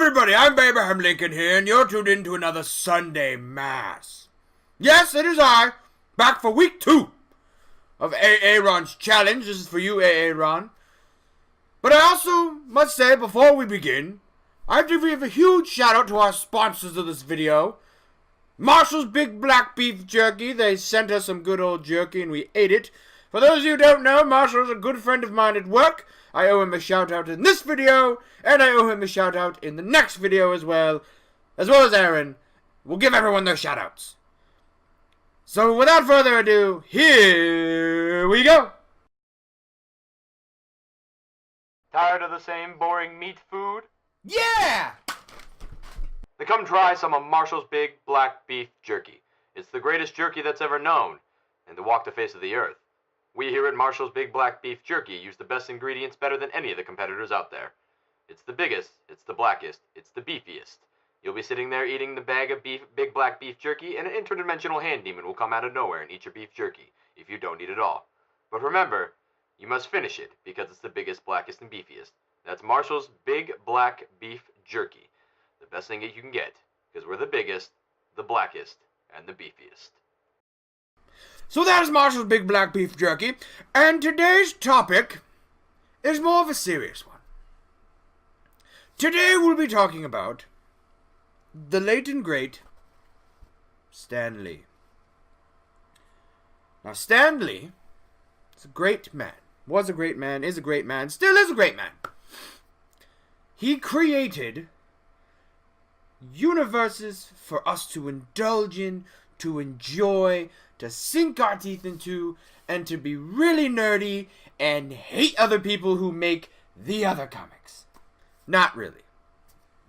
everybody, I'm Abraham Lincoln here, and you're tuned in to another Sunday Mass. Yes, it is I, back for week 2 of Aaron's challenge. This is for you, Aaron. But I also must say, before we begin, I have to give a huge shout out to our sponsors of this video. Marshall's Big Black Beef Jerky. They sent us some good old jerky, and we ate it. For those of you who don't know, Marshall's a good friend of mine at work. I owe him a shout out in this video, and I owe him a shout out in the next video as well as Aaron. We'll give everyone their shout outs. So without further ado, here we go. Tired of the same boring meat food? Yeah! Then come try some of Marshall's Big Black Beef Jerky. It's the greatest jerky that's ever known, and to walk the face of the earth. We here at Marshall's Big Black Beef Jerky use the best ingredients better than any of the competitors out there. It's the biggest, it's the blackest, it's the beefiest. You'll be sitting there eating the bag of Big Black Beef Jerky, and an interdimensional hand demon will come out of nowhere and eat your beef jerky, if you don't eat it all. But remember, you must finish it, because it's the biggest, blackest, and beefiest. That's Marshall's Big Black Beef Jerky. The best thing that you can get, because we're the biggest, the blackest, and the beefiest. So that is Marshall's Big Black Beef Jerky, and today's topic is more of a serious one. Today we'll be talking about the late and great Stan Lee. Now Stan Lee is a great man, was a great man, is a great man, still is a great man. He created universes for us to indulge in, to enjoy, to sink our teeth into, and to be really nerdy and hate other people who make the other comics. Not really.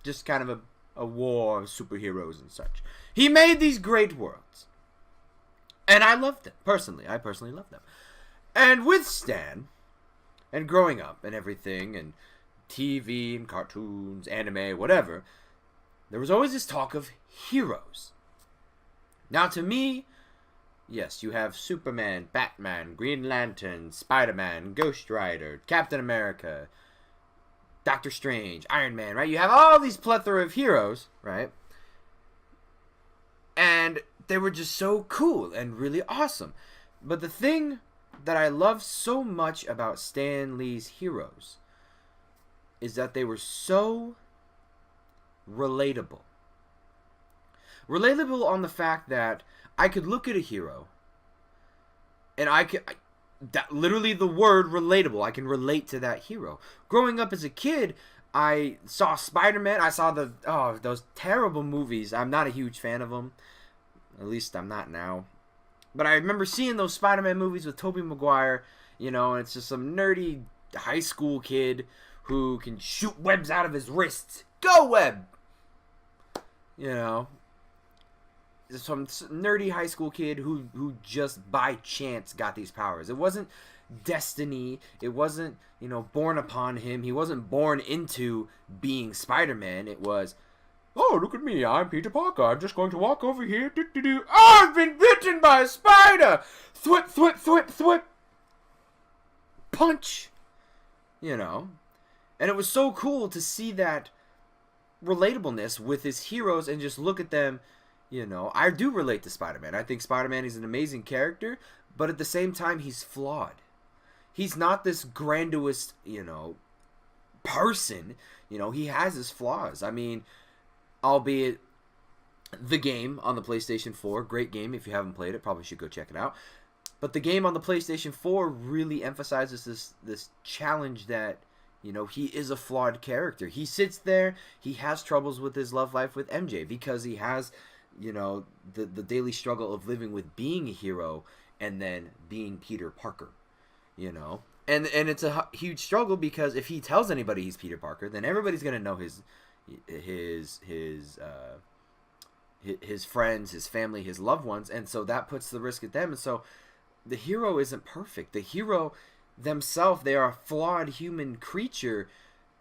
Just kind of a war of superheroes and such. He made these great worlds. And I love them, personally. I personally love them. And with Stan, and growing up and everything, and TV and cartoons, anime, whatever, there was always this talk of heroes. Now to me, yes, you have Superman, Batman, Green Lantern, Spider-Man, Ghost Rider, Captain America, Doctor Strange, Iron Man, right? You have all these plethora of heroes, right? And they were just so cool and really awesome. But the thing that I love so much about Stan Lee's heroes is that they were so relatable. Relatable on the fact that I could look at a hero and that literally the word relatable, I can relate to that hero. Growing up as a kid, I saw Spider-Man. I saw those terrible movies. I'm not a huge fan of them. At least I'm not now. But I remember seeing those Spider-Man movies with Tobey Maguire, and it's just some nerdy high school kid who can shoot webs out of his wrists. Go web! Some nerdy high school kid who just by chance got these powers. It wasn't destiny. It wasn't, born upon him. He wasn't born into being Spider-Man. It was, oh, look at me. I'm Peter Parker. I'm just going to walk over here. Oh, I've been bitten by a spider. Thwip, thwip, thwip, thwip. Punch. And it was so cool to see that relatableness with his heroes and just look at them. I do relate to Spider-Man. I think Spider-Man is an amazing character, but at the same time, he's flawed. He's not this grandiose, person. He has his flaws. I mean, albeit the game on the PlayStation 4, great game. If you haven't played it, probably should go check it out. But the game on the PlayStation 4 really emphasizes this challenge that, he is a flawed character. He sits there, he has troubles with his love life with MJ because he has the daily struggle of living with being a hero and then being Peter Parker, and it's a huge struggle because if he tells anybody he's Peter Parker, then everybody's gonna know his friends, his family, his loved ones, and so that puts the risk at them. And so the hero isn't perfect. The hero themselves, they are a flawed human creature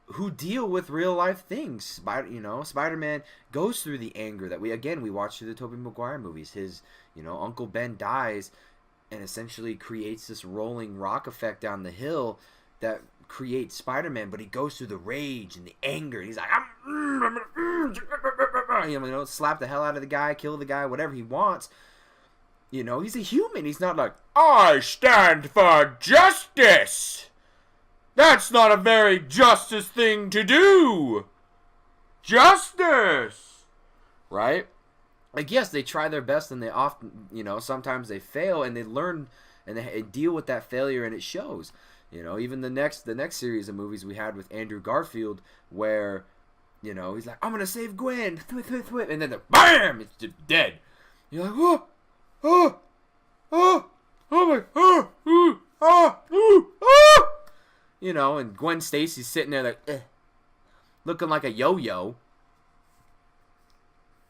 who deal with real life things. Spider-Man goes through the anger that we watched through the Tobey Maguire movies. His, Uncle Ben dies and essentially creates this rolling rock effect down the hill that creates Spider-Man, but he goes through the rage and the anger, and he's like, slap the hell out of the guy, kill the guy, whatever he wants. He's a human. He's not like, I stand for justice. That's not a very justice thing to do. Justice. Right? Like, yes, they try their best, and they often, sometimes they fail, and they learn, and they deal with that failure, and it shows. Even the next series of movies we had with Andrew Garfield, where, he's like, I'm gonna save Gwen, and then BAM! It's just dead. You're like, oh, oh, oh, oh my, and Gwen Stacy's sitting there like, looking like a yo-yo.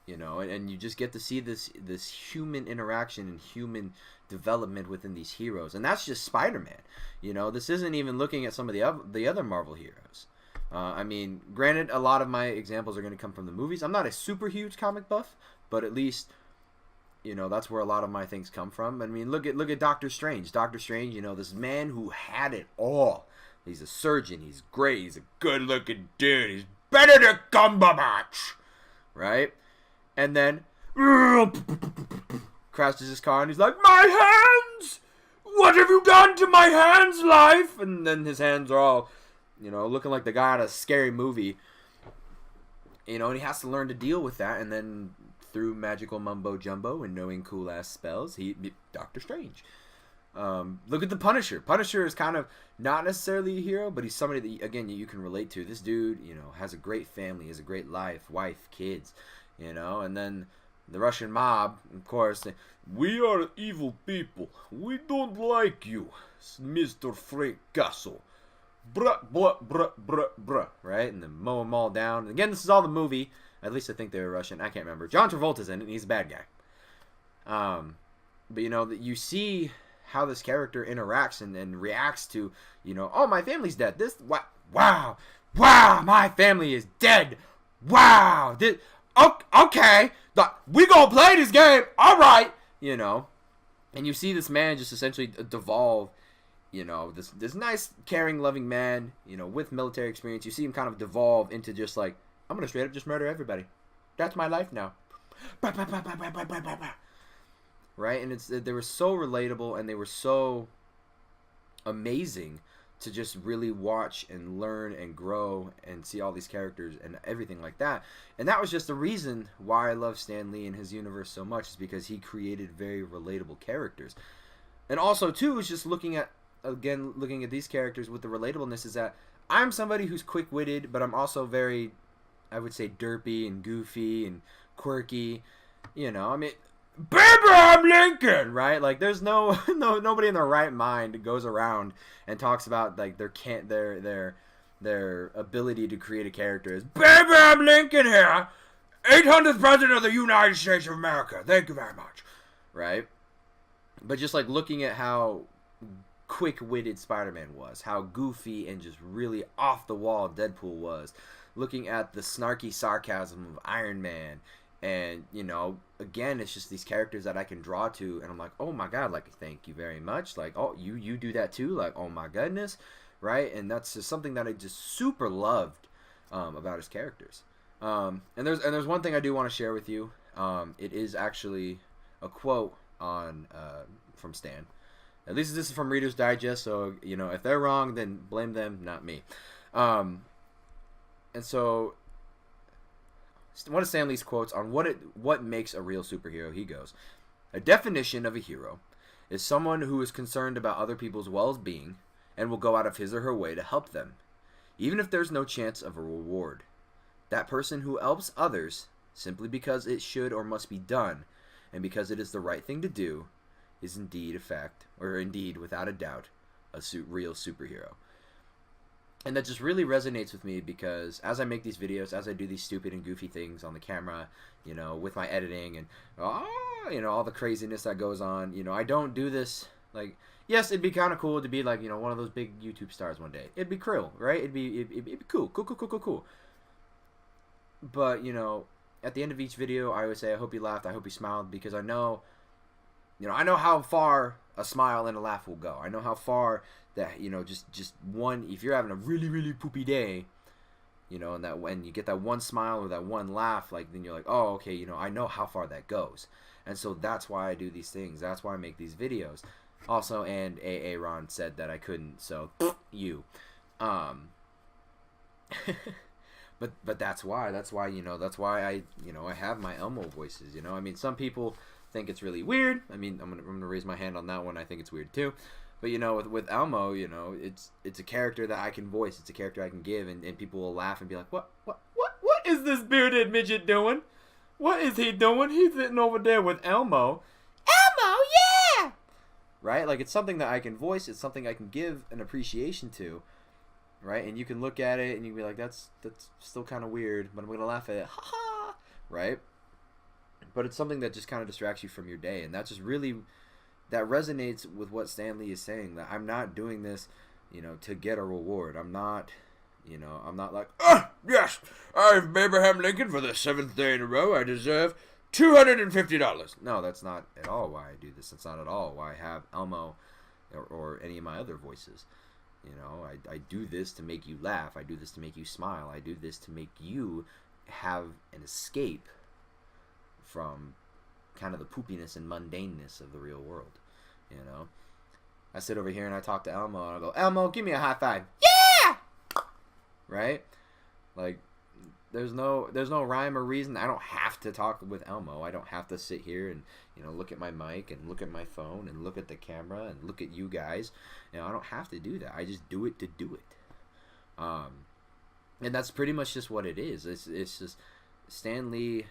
And you just get to see this human interaction and human development within these heroes, and that's just Spider-Man. This isn't even looking at some of the other Marvel heroes. Granted, a lot of my examples are going to come from the movies. I'm not a super huge comic buff, but at least that's where a lot of my things come from. Look at Doctor Strange. Doctor Strange, this man who had it all. He's a surgeon. He's great. He's a good-looking dude. He's better than Cumberbatch, right? And then crashes his car, and he's like, my hands! What have you done to my hands, life? And then his hands are all, looking like the guy out of a scary movie. And he has to learn to deal with that. And then through magical mumbo jumbo and knowing cool ass spells, Doctor Strange. Look at the Punisher. Punisher is kind of not necessarily a hero, but he's somebody that, again, you can relate to. This dude, has a great family, has a great life, wife, kids. And then the Russian mob, of course, we are evil people. We don't like you, Mr. Frank Castle. Bruh, bruh, bruh, bruh, bruh. Right? And then mow them all down. Again, this is all the movie. At least I think they were Russian. I can't remember. John Travolta's in it, and he's a bad guy. But, you see how this character interacts and reacts to, oh, my family's dead. Wow, my family is dead. Wow, okay, we gonna play this game, all right, and you see this man just essentially devolve, this nice, caring, loving man, with military experience. You see him kind of devolve into just like, I'm gonna straight up just murder everybody. That's my life now. Right, and they were so relatable, and they were so amazing to just really watch and learn and grow and see all these characters and everything like that. And that was just the reason why I love Stan Lee and his universe so much, is because he created very relatable characters. And also, too, is just looking at these characters with the relatableness, is that I'm somebody who's quick-witted, but I'm also very, I would say, derpy and goofy and quirky. Abraham Lincoln, right? Like, there's nobody in their right mind goes around and talks about like their ability to create a character as Abraham Lincoln here, 800th president of the United States of America. Thank you very much, right? But just like looking at how quick-witted Spider-Man was, how goofy and just really off the wall Deadpool was, looking at the snarky sarcasm of Iron Man. And, again, it's just these characters that I can draw to, and I'm like, oh my god, like, thank you very much. Like, oh, you do that too? Like, oh my goodness, right? And that's just something that I just super loved about his characters. And there's one thing I do want to share with you. It is actually a quote from Stan. At least this is from Reader's Digest, so, if they're wrong, then blame them, not me. And so, one of Stan Lee's quotes on what makes a real superhero, he goes, a definition of a hero is someone who is concerned about other people's well-being and will go out of his or her way to help them, even if there's no chance of a reward. That person who helps others simply because it should or must be done, and because it is the right thing to do, is indeed without a doubt, a real superhero. And that just really resonates with me, because as I make these videos, as I do these stupid and goofy things on the camera, with my editing and, all the craziness that goes on, I don't do this, like, yes, it'd be kind of cool to be like, one of those big YouTube stars one day. It'd be cool, right? It'd be cool. But, at the end of each video, I always say, I hope you laughed, I hope you smiled, because I know how far a smile and a laugh will go. I know how far that, just one, if you're having a really, really poopy day, you know, and that when you get that one smile or that one laugh, like, then you're like, oh, okay, you know, I know how far that goes. And so that's why I do these things. That's why I make these videos. Also, and Aaron said that I couldn't, so you. But that's why you know, that's why I, you know, I have my Elmo voices, you know. I mean, some people think it's really weird. I mean, I'm gonna raise my hand on that one. I think it's weird too. But you know, with Elmo, you know, it's a character that I can voice. It's a character I can give, and people will laugh and be like, what is this bearded midget doing? What is he doing? He's sitting over there with Elmo. Elmo, yeah! Right? Like, it's something that I can voice. It's something I can give an appreciation to. Right? And you can look at it and you can be like, that's still kind of weird, but I'm going to laugh at it. Ha ha! Right? But it's something that just kind of distracts you from your day. And that's just really, that resonates with what Stan Lee is saying. That I'm not doing this, you know, to get a reward. I'm not, you know, I'm not like, yes, I'm Abraham Lincoln for the 7th day in a row. I deserve $250. No, that's not at all why I do this. That's not at all why I have Elmo or any of my other voices. You know, I do this to make you laugh. I do this to make you smile. I do this to make you have an escape from kind of the poopiness and mundaneness of the real world. You know, I sit over here and I talk to Elmo and I go, Elmo, give me a high five. Yeah! Right? Like, there's no rhyme or reason. I don't have to talk with Elmo. I don't have to sit here and, you know, look at my mic and look at my phone and look at the camera and look at you guys. You know, I don't have to do that. I just do it to do it. And that's pretty much just what it is. It's just Stan Lee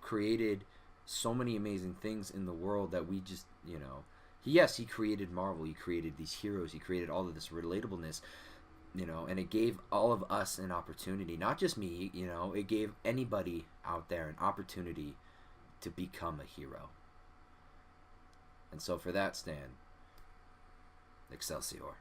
created so many amazing things in the world that we just, you know, he created Marvel. He created these heroes. He created all of this relatableness. You know, and it gave all of us an opportunity, not just me, you know, it gave anybody out there an opportunity to become a hero. And so for that, Stan, Excelsior.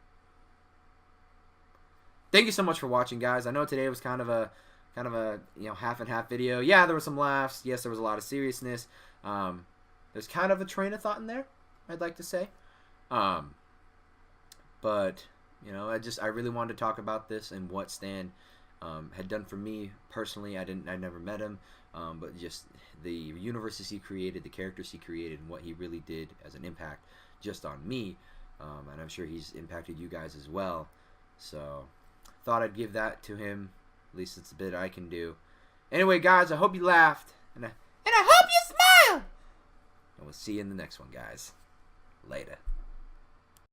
Thank you so much for watching, guys. I know today was kind of a you know, half and half video. Yeah, there were some laughs. Yes, there was a lot of seriousness. There's kind of a train of thought in there, I'd like to say. But you know, I really wanted to talk about this and what Stan had done for me personally. I never met him, but just the universes he created, the characters he created, and what he really did as an impact just on me. And I'm sure he's impacted you guys as well. So, thought I'd give that to him. At least it's a bit I can do. Anyway, guys, I hope you laughed, and I hope you smile. And we'll see you in the next one, guys. Later.